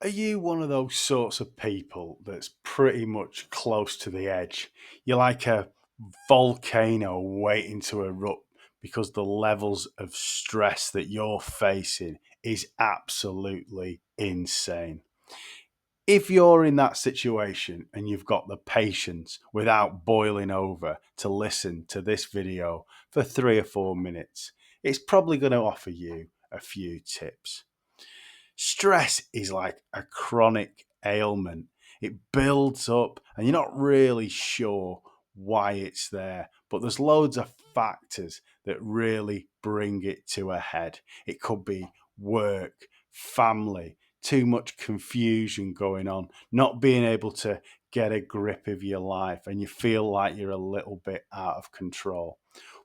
Are you one of those sorts of people that's pretty much close to the edge? You're like a volcano waiting to erupt because the levels of stress that you're facing is absolutely insane. If you're in that situation and you've got the patience without boiling over to listen to this video for 3 or 4 minutes, it's probably going to offer you a few tips. Stress is like a chronic ailment. It builds up and you're not really sure why it's there, but there's loads of factors that really bring it to a head. It could be work, family, too much confusion going on, not being able to get a grip of your life, and you feel like you're a little bit out of control.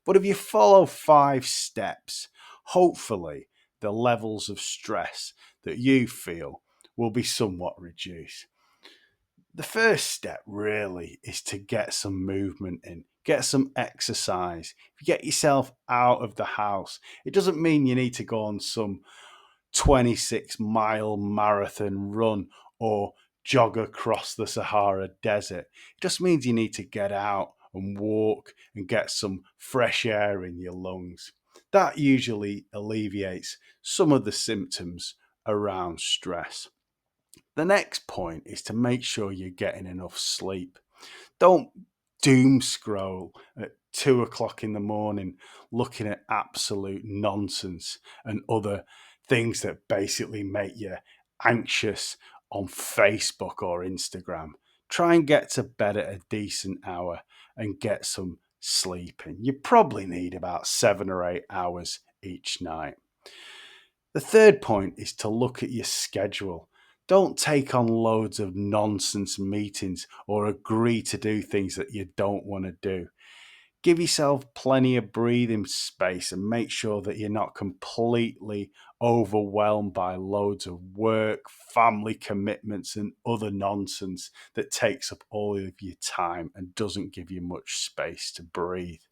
But if you follow 5 steps, hopefully the levels of stress that you feel will be somewhat reduced. The first step really is to get some movement in, get some exercise. If you get yourself out of the house, it doesn't mean you need to go on some 26-mile marathon run or jog across the Sahara Desert. It just means you need to get out and walk and get some fresh air in your lungs. That usually alleviates some of the symptoms around stress. The next point is to make sure you're getting enough sleep. Don't doom scroll at 2 o'clock in the morning looking at absolute nonsense and other things that basically make you anxious on Facebook or Instagram. Try and get to bed at a decent hour and get some sleep in. You probably need about 7 or 8 hours each night. The third point is to look at your schedule. Don't take on loads of nonsense meetings or agree to do things that you don't want to do. Give yourself plenty of breathing space and make sure that you're not completely overwhelmed by loads of work, family commitments, and other nonsense that takes up all of your time and doesn't give you much space to breathe.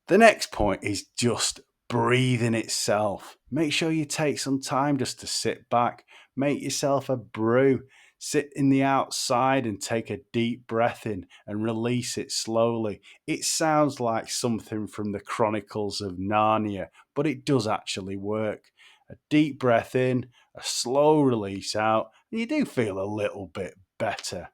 The next point is just breathing itself. Make sure you take some time just to sit back, make yourself a brew, sit in the outside and take a deep breath in and release it slowly. It sounds like something from the Chronicles of Narnia, but it does actually work. A deep breath in, a slow release out, and you do feel a little bit better.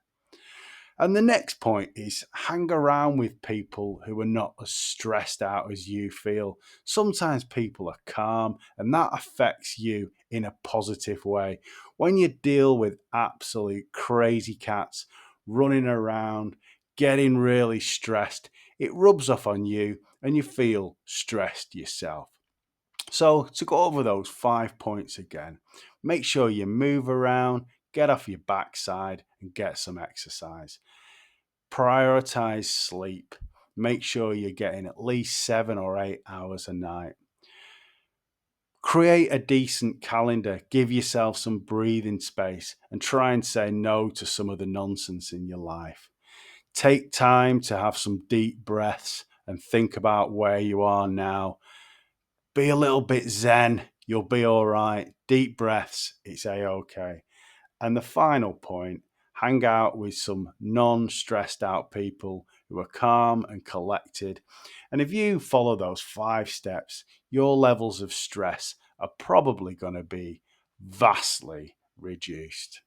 And the next point is hang around with people who are not as stressed out as you feel. Sometimes people are calm and that affects you in a positive way. When you deal with absolute crazy cats running around, getting really stressed, it rubs off on you and you feel stressed yourself. So, to go over those 5 points again, make sure you move around, get off your backside, and get some exercise. Prioritize sleep. Make sure you're getting at least 7 or 8 hours a night. Create a decent calendar. Give yourself some breathing space and try and say no to some of the nonsense in your life. Take time to have some deep breaths and think about where you are now. Be a little bit zen. You'll be all right. Deep breaths. It's a-okay. And the final point, hang out with some non stressed out people who are calm and collected. And if you follow those 5 steps, your levels of stress are probably going to be vastly reduced.